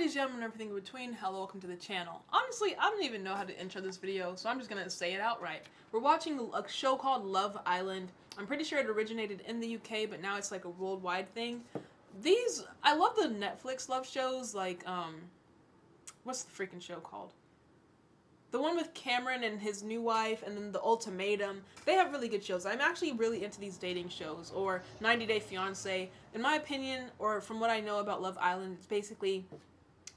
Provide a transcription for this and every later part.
ladies and gentlemen, everything in between, hello, welcome to the channel. Honestly, I don't even know how to intro this video, so I'm just gonna say it outright. We're watching a show called Love Island. I'm pretty sure it originated in the UK, but now it's like a worldwide thing. I love the Netflix love shows, like, what's the freaking show called? The one with Cameron and his new wife, and then The Ultimatum. They have really good shows. I'm actually really into these dating shows, or 90 Day Fiancé. In my opinion, or from what I know about Love Island, it's basically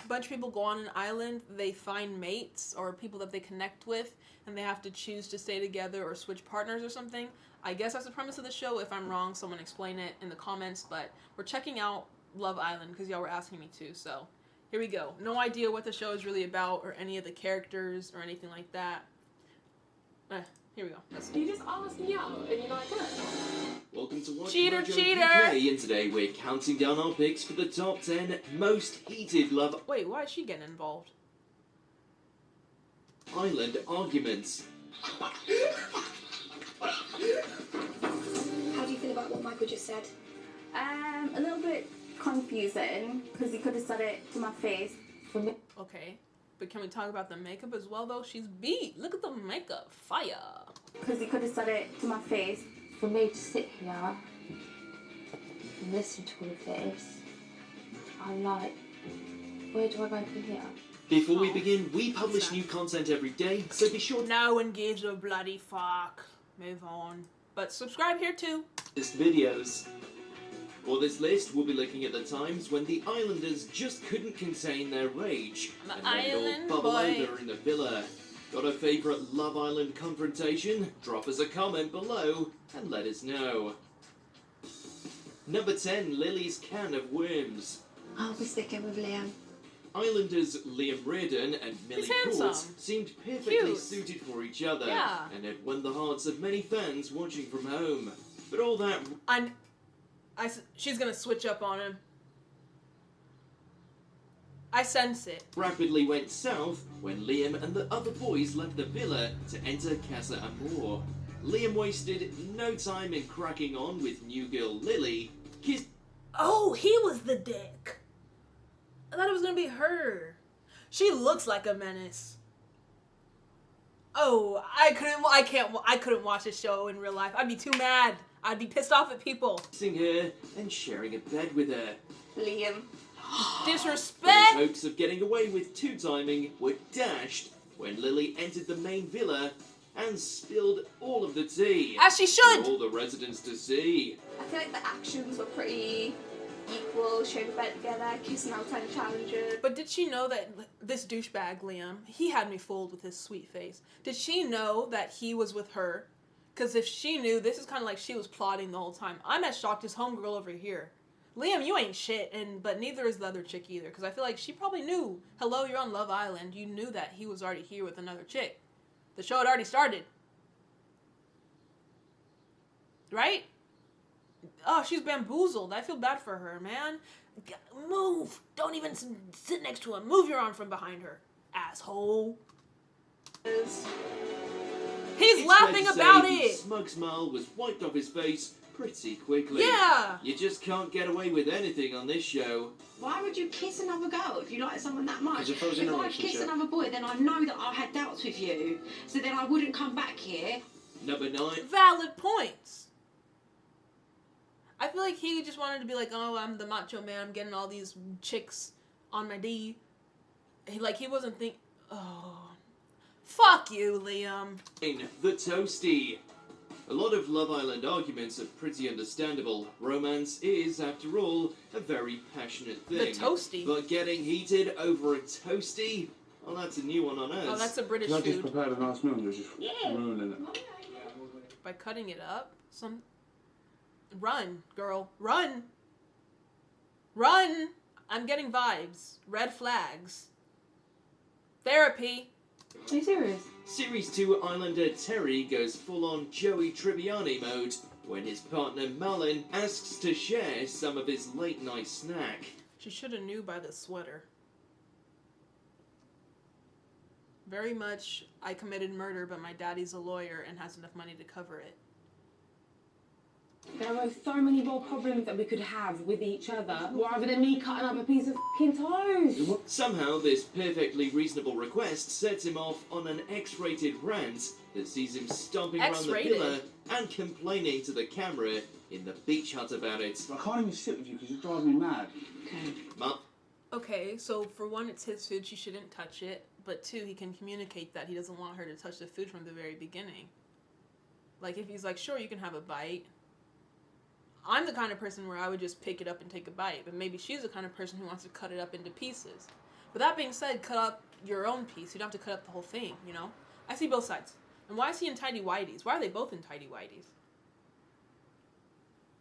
a bunch of people go on an island, they find mates, or people that they connect with, and they have to choose to stay together or switch partners or something. I guess that's the premise of the show. If I'm wrong, someone explain it in the comments, but we're checking out Love Island, because y'all were asking me to, so... Here we go. No idea what the show is really about or any of the characters or anything like that. Here we go. You just asked me out and you like that? Welcome to Watch Cheater, Mojo cheater! UK, and today we're counting down our picks for the top 10 most heated Love Wait, why is she getting involved? Island arguments. How do you feel about what Michael just said? A little bit confusing, because he could have said it to my face. For me. Okay, but can we talk about the makeup as well, though? She's beat. Look at the makeup. Fire. Because he could have said it to my face. For me to sit here and listen to all of this, I'm like, where do I go from here? Before we begin, we publish new content every day, so be sure to No one gives a bloody fuck. Move on. But subscribe here, too. list videos. For this list, we'll be looking at the times when the Islanders just couldn't contain their rage I'm and an went all island bubble boy. over in the villa. Got a favourite Love Island confrontation? Drop us a comment below and let us know. Number 10, Lily's can of worms. I'll be sticking with Liam. Islanders Liam Reardon and Millie He's handsome. Courts seemed perfectly Cute. suited for each other Yeah. and had won the hearts of many fans watching from home. But all that She's gonna switch up on him. I sense it. rapidly went south when Liam and the other boys left the villa to enter Casa Amor. Liam wasted no time in cracking on with new girl Lily. Oh, he was the dick. I thought it was gonna be her. She looks like a menace. Oh, I couldn't watch this show in real life. I'd be too mad. I'd be pissed off at people. Kissing her and sharing a bed with her. Liam. Disrespect. Those hopes of getting away with two-timing were dashed when Lily entered the main villa and spilled all of the tea. As she should. For all the residents to see. I feel like the actions were pretty equal, sharing a bed together, kissing outside of challenges. But did she know that this douchebag, Liam, he had me fooled with his sweet face. Did she know that he was with her? Because if she knew, this is kind of like she was plotting the whole time. I'm as shocked as homegirl over here. Liam, you ain't shit, but neither is the other chick either. Because I feel like she probably knew, hello, you're on Love Island. You knew that he was already here with another chick. The show had already started. Right? Oh, she's bamboozled. I feel bad for her, man. Move. Don't even sit next to him. Move your arm from behind her. Asshole. He's It's laughing fair to about say the it. smug smile was wiped off his face pretty quickly. Yeah. You just can't get away with anything on this show. Why would you kiss another girl if you like someone that much? If I was in a I kiss relationship. another boy, then I know that I had doubts with you. So then I wouldn't come back here. Number 9. Valid points. I feel like he just wanted to be like, oh, I'm the macho man. I'm getting all these chicks on my D. He wasn't thinking, oh, fuck you, Liam. The Toasty. A lot of Love Island arguments are pretty understandable. Romance is, after all, a very passionate thing. The Toasty? But getting heated over a toasty? Well, that's a new one on us. Oh, that's a British Can I just food. prepare a nice meal and you're just ruining it? By cutting it up, Run, girl. Run! Run! I'm getting vibes. Red flags. Therapy. Are you serious? Series 2 Islander Terry goes full-on Joey Tribbiani mode when his partner Malin asks to share some of his late-night snack. She should have knew by the sweater. Very much, I committed murder, but my daddy's a lawyer and has enough money to cover it. There are so many more problems that we could have with each other rather than me cutting up a piece of f***ing toast. Somehow, this perfectly reasonable request sets him off on an X-rated rant that sees him stomping around the X-rated? villa and complaining to the camera in the beach hut about it. I can't even sit with you because you're driving me mad. Okay, so for one, it's his food, she shouldn't touch it. But two, he can communicate that he doesn't want her to touch the food from the very beginning. Like, if he's like, sure, you can have a bite. I'm the kind of person where I would just pick it up and take a bite. But maybe she's the kind of person who wants to cut it up into pieces. But that being said, cut up your own piece. You don't have to cut up the whole thing, you know? I see both sides. And why is he in tidy whities? Why are they both in tidy whities?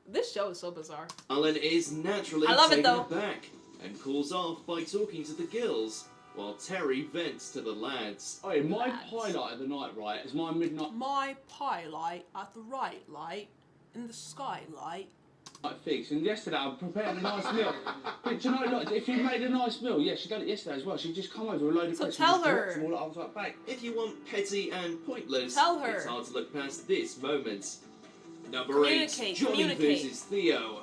This show is so bizarre. Alan is naturally I love it, taken though. aback and cools off by talking to the girls, while Terry vents to the lads. Oh, my Lads. highlight of the night, right, is my midnight My pie light at the right light in the skylight. fix. And yesterday I prepared a nice meal. But do you know, look, if you made a nice meal, yeah, she done it yesterday as well. She'd just come over with a load of So crisps tell and just her. dropped them all. I was like, babe. If you want petty and pointless, Tell her. it's hard to look past this moment. Number 8, Communicate, Johnny communicate. versus Theo.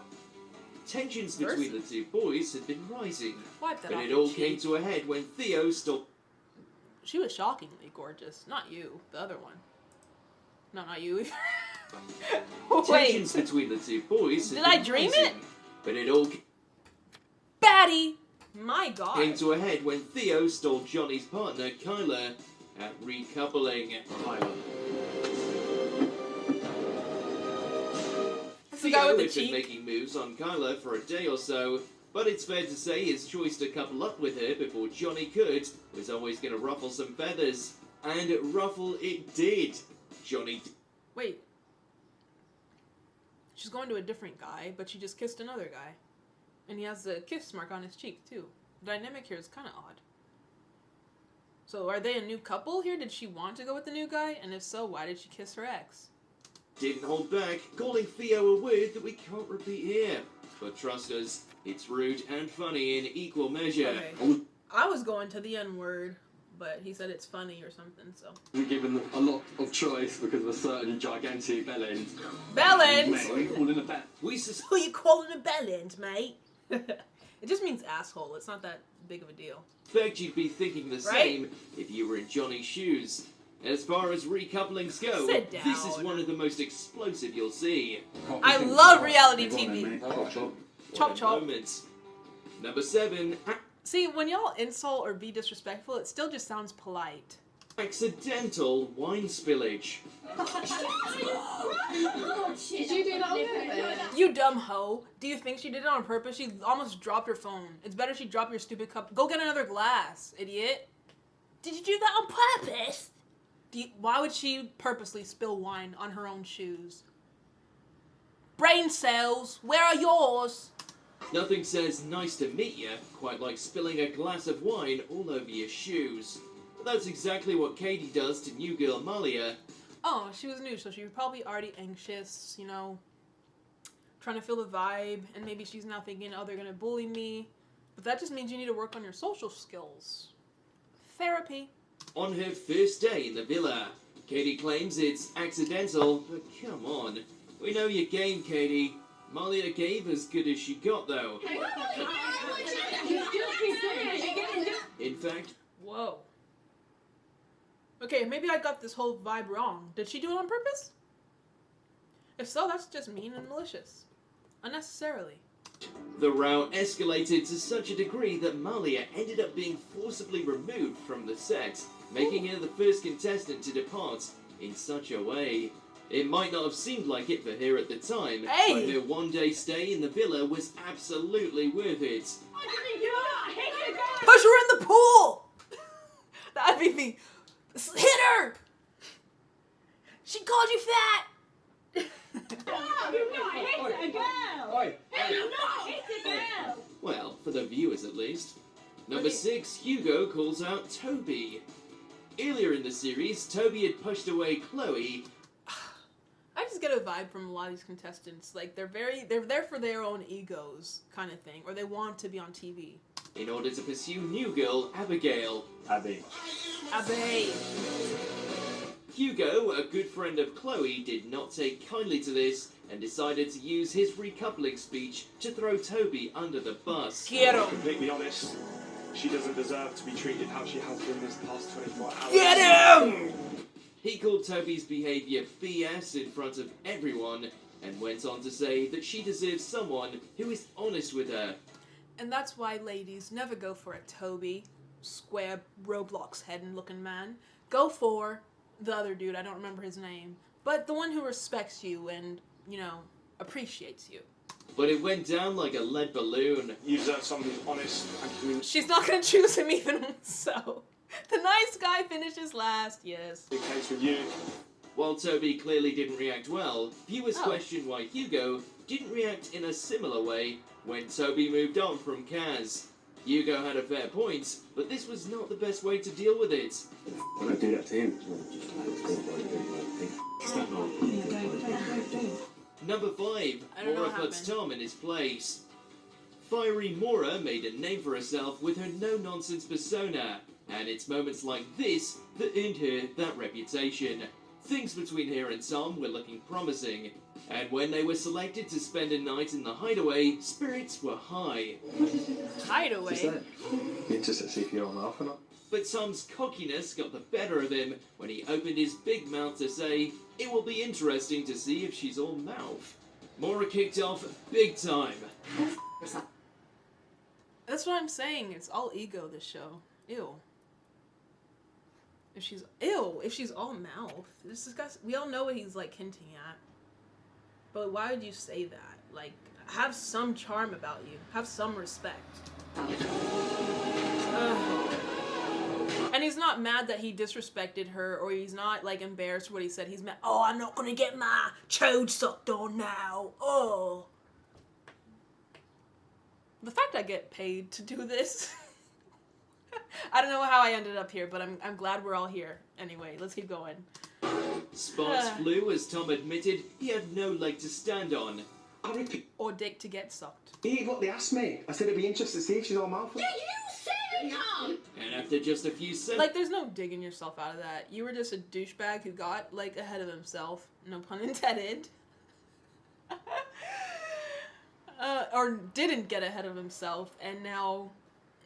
Tensions between the two boys had been rising, Wipe that but off it your all cheek. came to a head when Theo stopped. She was shockingly gorgeous. Not you, the other one. No, not you either. Tensions Wait, between the two boys had Did I been dream rising, it? but it all Batty! My god. came to a head when Theo stole Johnny's partner, Kyla, at recoupling. That's the guy Theo with the had been cheek. making moves on Kyla for a day or so, but it's fair to say his choice to couple up with her before Johnny could was always going to ruffle some feathers. And ruffle it did. Johnny Wait. She's going to a different guy, but she just kissed another guy. And he has the kiss mark on his cheek, too. The dynamic here is kind of odd. So are they a new couple here? Did she want to go with the new guy? And if so, why did she kiss her ex? didn't hold back, calling Theo a word that we can't repeat here. But trust us, it's rude and funny in equal measure. Okay. I was going to the N-word, but he said it's funny or something, so. We're given a lot of choice because of a certain gigantic bellend. Bellend! Mate, what are you calling a bell? We Who you calling a bellend, mate? It just means asshole. It's not that big of a deal. suspect you'd be thinking the Right? same if you were in Johnny's shoes. As far as recouplings go, Sit this is down. one of the most explosive you'll see. I love reality TV. Chop What a chop. moment. Number 7, See, when y'all insult or be disrespectful, it still just sounds polite. accidental wine spillage. Did you do that on purpose? You dumb hoe. Do you think she did it on purpose? She almost dropped her phone. It's better she drop your stupid cup. Go get another glass, idiot. Did you do that on purpose? Why would she purposely spill wine on her own shoes? Brain cells, where are yours? Nothing says nice to meet you quite like spilling a glass of wine all over your shoes. But that's exactly what Katie does to new girl Malia. Oh, she was new, so she was probably already anxious, you know, trying to feel the vibe, and maybe she's now thinking, oh, they're gonna bully me. But that just means you need to work on your social skills. Therapy. On her first day in the villa, Katie claims it's accidental, but come on. We know your game, Katie. Malia gave as good as she got, though. In fact, Whoa. Okay, maybe I got this whole vibe wrong. Did she do it on purpose? If so, that's just mean and malicious. Unnecessarily. the row escalated to such a degree that Malia ended up being forcibly removed from the set, making her the first contestant to depart in such a way. It might not have seemed like it for her at the time, Hey! but her one-day stay in the villa was absolutely worth it. Push her in the pool! That'd be me. Hit her! She called you fat! Well, for the viewers at least. Number 6, Hugo calls out Toby. Earlier in the series, Toby had pushed away Chloe. I just get a vibe from a lot of these contestants. Like, they're there for their own egos, kind of thing. Or they want to be on TV. In order to pursue new girl Abigail. Abby. Abe. Hugo, a good friend of Chloe, did not take kindly to this and decided to use his recoupling speech to throw Toby under the bus. Quiero. Completely honest, she doesn't deserve to be treated how she has been this past 24 hours. Get him! He called Toby's behaviour BS in front of everyone and went on to say that she deserves someone who is honest with her. And that's why, ladies, never go for a Toby, square Roblox head looking man. Go for the other dude, I don't remember his name, but the one who respects you and, you know, appreciates you. But it went down like a lead balloon. You deserve someone who's honest and communicates. She's not gonna choose him even so. The nice guy finishes last, yes. With you. While Toby clearly didn't react well, viewers questioned why Hugo didn't react in a similar way when Toby moved on from Kaz. Hugo had a fair point, but this was not the best way to deal with it. When I do that to him. Number 5, I don't know Maura what puts happened. Tom in his place. Fiery Maura made a name for herself with her no-nonsense persona, and it's moments like this that earned her that reputation. Things between her and Tom were looking promising, and when they were selected to spend a night in the hideaway, spirits were high. Hideaway. Interested to see if you're on off or not. But Tom's cockiness got the better of him when he opened his big mouth to say, "It will be interesting to see if she's all mouth." Maura kicked off big time. That's what I'm saying. It's all ego, this show. Ew. If she's all mouth. This is guys, we all know what he's like hinting at. But why would you say that? Like, have some charm about you. Have some respect. And he's not mad that he disrespected her, or he's not like embarrassed for what he said. He's mad, oh, I'm not gonna get my chode sucked on now. Oh. The fact I get paid to do this. I don't know how I ended up here, but I'm glad we're all here. Anyway, let's keep going. Sparks flew as Tom admitted he had no leg to stand on. I repeat. Or dick to get sucked. Yeah, what they asked me. I said it'd be interesting to see if she's all mouth. Yeah, you said it, Tom! And after just a few seconds, Like, there's no digging yourself out of that. You were just a douchebag who got, like, ahead of himself. No pun intended. Or didn't get ahead of himself, and now,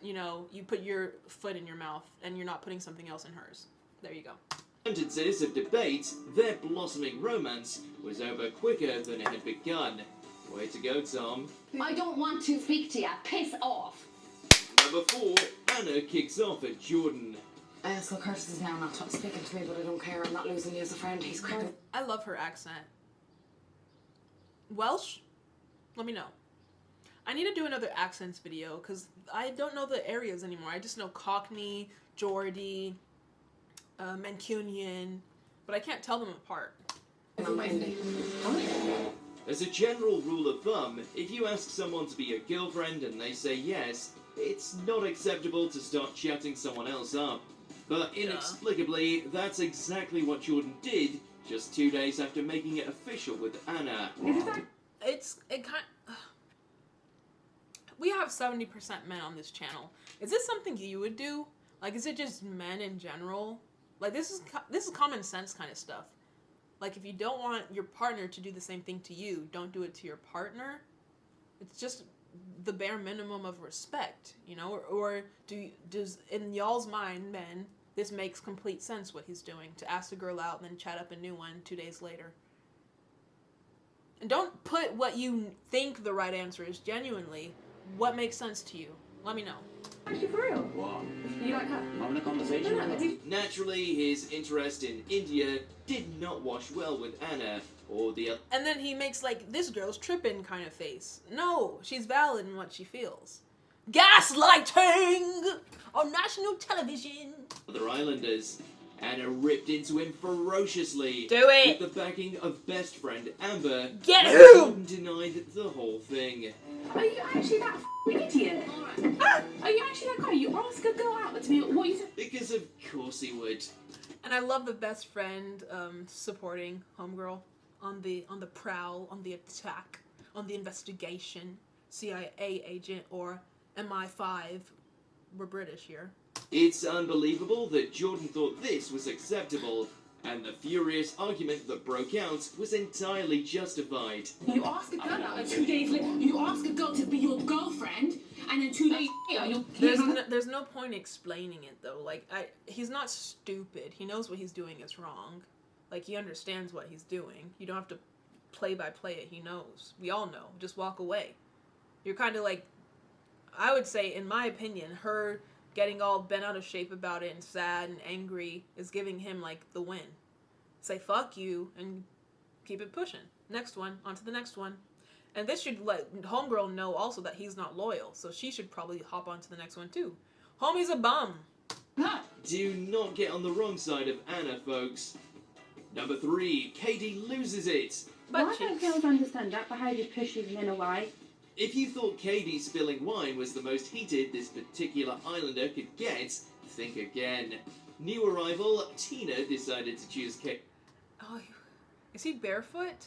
you know, you put your foot in your mouth, and you're not putting something else in hers. There you go. sentences of debate, their blossoming romance was over quicker than it had begun. Way to go, Tom. I don't want to speak to you. Piss off. Number 4, Anna kicks off at Jordan. So Curtis is now not speaking to me, but I don't care. I'm not losing you as a friend. He's cracking. I love her accent. Welsh? Let me know. I need to do another accents video, because I don't know the areas anymore. I just know Cockney, Geordie, Mancunian, but I can't tell them apart. As a general rule of thumb, if you ask someone to be your girlfriend and they say yes, it's not acceptable to start chatting someone else up. But inexplicably, that's exactly what Jordan did just 2 days after making it official with Anna. We have 70% men on this channel. Is this something you would do? Like, is it just men in general? Like, this is common sense kind of stuff. Like, if you don't want your partner to do the same thing to you, don't do it to your partner. It's just the bare minimum of respect, you know? Or does, in y'all's mind, men, this makes complete sense what he's doing, to ask a girl out and then chat up a new one 2 days later. And don't put what you think the right answer is, genuinely. What makes sense to you? Let me know. Actually, for real? What? You like her? Having a conversation? Naturally, his interest in India did not wash well with Anna, or the And then he makes, like, this girl's tripping kind of face. No, she's valid in what she feels. Gaslighting on national television. other islanders. Anna ripped into him ferociously. Do it. With the backing of best friend Amber. Get and him! Jordan denied the whole thing. Are you actually that idiot? Are you actually that guy? You ask a girl out to me, what you say? Because of course he would. And I love the best friend supporting homegirl on the prowl, on the attack, on the investigation. CIA agent or MI5. We're British here. It's unbelievable that Jordan thought this was acceptable, and the furious argument that broke out was entirely justified. You ask a girl out and 2 days later, you ask a girl to be your girlfriend, and then 2 days later, There's no point explaining it though. Like he's not stupid. He knows what he's doing is wrong. Like he understands what he's doing. You don't have to play by play it. He knows. We all know. Just walk away. You're kind of like, I would say, in my opinion, her getting all bent out of shape about it and sad and angry is giving him like the win. Say fuck you and keep it pushing. Next one, on to the next one. And this should let homegirl know also that he's not loyal, so she should probably hop on to the next one too. Homie's a bum. Do not get on the wrong side of Anna, folks. Number 3, Katie loses it. Why don't girls understand that behaviour pushes men away? If you thought Katie spilling wine was the most heated this particular islander could get, think again. New arrival, Tina decided to choose Katie. Oh, is he barefoot?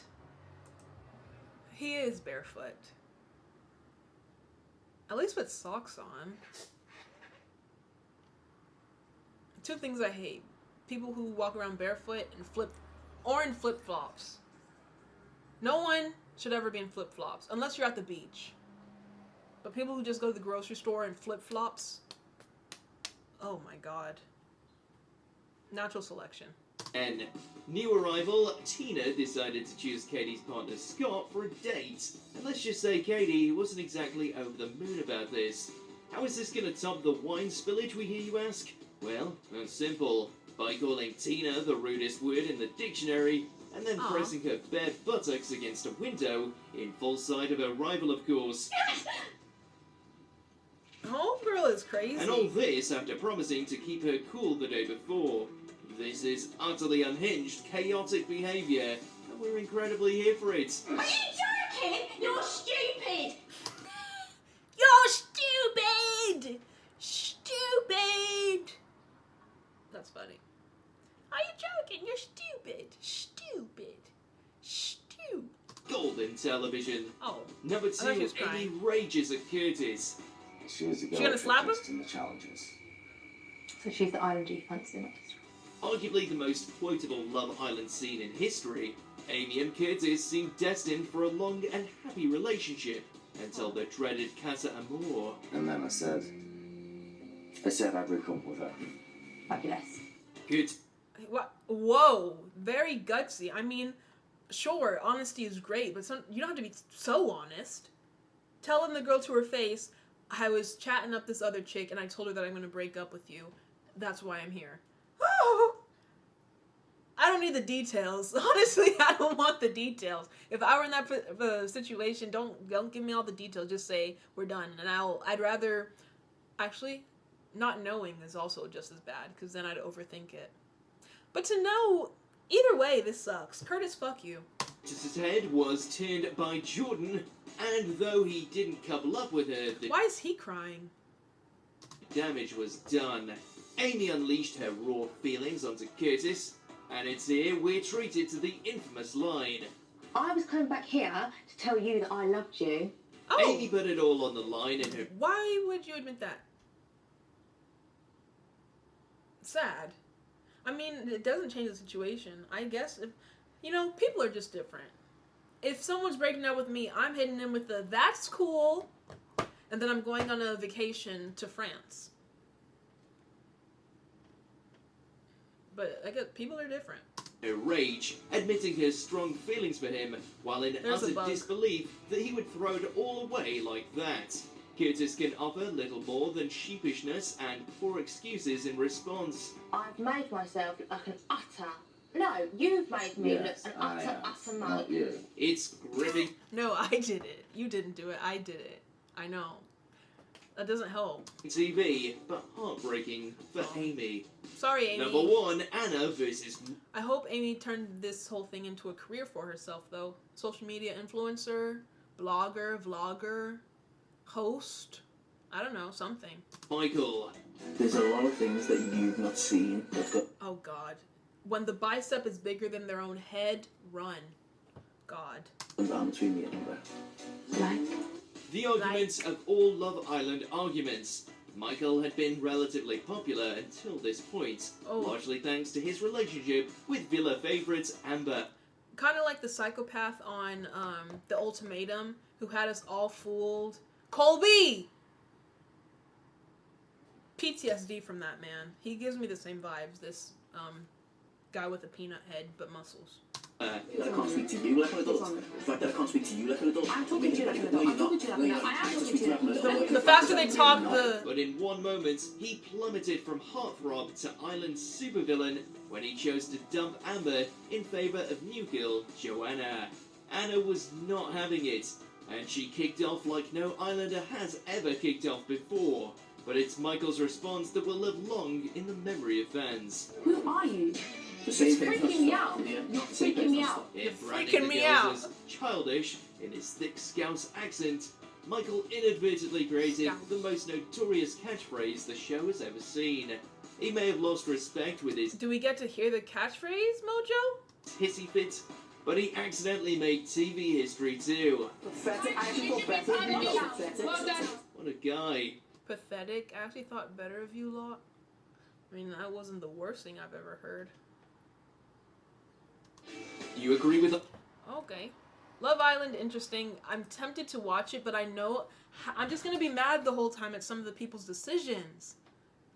He is barefoot. At least with socks on. 2 things I hate. People who walk around barefoot and in flip-flops. No one should ever be in flip-flops, unless you're at the beach. But people who just go to the grocery store in flip-flops, oh my god. Natural selection. And new arrival, Tina decided to choose Katie's partner Scott for a date. And let's just say Katie wasn't exactly over the moon about this. How is this gonna top the wine spillage, we hear you ask? Well, that's simple. By calling Tina the rudest word in the dictionary, and then pressing her bare buttocks against a window in full sight of her rival, of course. Homegirl is crazy. And all this after promising to keep her cool the day before. This is utterly unhinged, chaotic behaviour, and we're incredibly here for it. Are you joking? You're stupid! You're stupid! Stupid! That's funny. Are you joking? You're stupid. Stupid. Stupid. Golden television. Oh. Number I thought she 2, was Amy crying. rages at Curtis. She was the girl She gonna slap him? in the challenges. So she's the islander you fancy next. Arguably the most quotable Love Island scene in history, Amy and Curtis seem destined for a long and happy relationship until the dreaded Casa Amor. And then I said I'd break up with her. Fabulous. Good. What? Whoa. Very gutsy. I mean, sure, honesty is great, but you don't have to be so honest. Telling the girl to her face, I was chatting up this other chick and I told her that I'm going to break up with you. That's why I'm here. I don't need the details. Honestly, I don't want the details. If I were in that situation, don't give me all the details. Just say we're done, and I'd rather. Actually, not knowing is also just as bad because then I'd overthink it. But to know, either way, this sucks. Curtis, fuck you. Curtis's head was turned by Jordan, and though he didn't couple up with her, the Why is he crying? damage was done. Amy unleashed her raw feelings onto Curtis, and it's here we're treated to the infamous line. I was coming back here to tell you that I loved you. Oh, Amy put it all on the line in her. why would you admit that? Sad. I mean, it doesn't change the situation. I guess if, people are just different. If someone's breaking up with me, I'm hitting them with the "that's cool," and then I'm going on a vacation to France. But I guess people are different. Her rage, admitting her strong feelings for him, while in There's a utter bug. disbelief that he would throw it all away like that. Curtis can offer little more than sheepishness and poor excuses in response. I've made myself look like an utter... No, you've made me look an utter mug. Not you. It's gripping. No, I did it. You didn't do it. I did it. I know. That doesn't help. TV, but heartbreaking for Amy. Sorry, Amy. Number 1, Anna versus... I hope Amy turned this whole thing into a career for herself, though. Social media influencer, blogger, vlogger, host. I don't know, something. Michael. There's a lot of things that you've not seen. Oh, God. When the bicep is bigger than their own head, run. God. Between me and her. Like? The arguments of all Love Island arguments. Michael had been relatively popular until this point, largely thanks to his relationship with Villa favourite Amber. Kind of like the psychopath on The Ultimatum, who had us all fooled. Colby! PTSD from that man. He gives me the same vibes, this guy with a peanut head but muscles. I can't speak to you like an adult. The fact that I can't speak to you like an adult. I'm talking to you like an adult. I'm talking to you like an adult. I am talking to you like an adult. The faster they talk, the... But in one moment, he plummeted from heartthrob to island supervillain when he chose to dump Amber in favour of new girl Joanna. Anna was not having it, and she kicked off like no islander has ever kicked off before. But it's Michael's response that will live long in the memory of fans. Who are you? It's freaking me out. You're freaking me out. You're freaking me out. Childish in his thick Scouse accent, Michael inadvertently created the most notorious catchphrase the show has ever seen. He may have lost respect with his Do we get to hear the catchphrase, Mojo? hissy fit, but he accidentally made TV history too. Pathetic. I actually feel better than you lot. Pathetic. What a guy. Pathetic. I actually thought better of you lot. I mean, that wasn't the worst thing I've ever heard. You agree with... Okay. Love Island, interesting. I'm tempted to watch it, but I know I'm just gonna be mad the whole time at some of the people's decisions.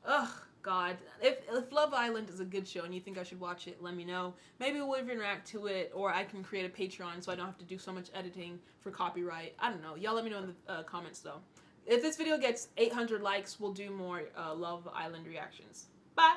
Ugh, God. If Love Island is a good show and you think I should watch it, let me know. Maybe we'll even react to it, or I can create a Patreon so I don't have to do so much editing for copyright. I don't know. Y'all let me know in the comments, though. If this video gets 800 likes, we'll do more Love Island reactions. Bye!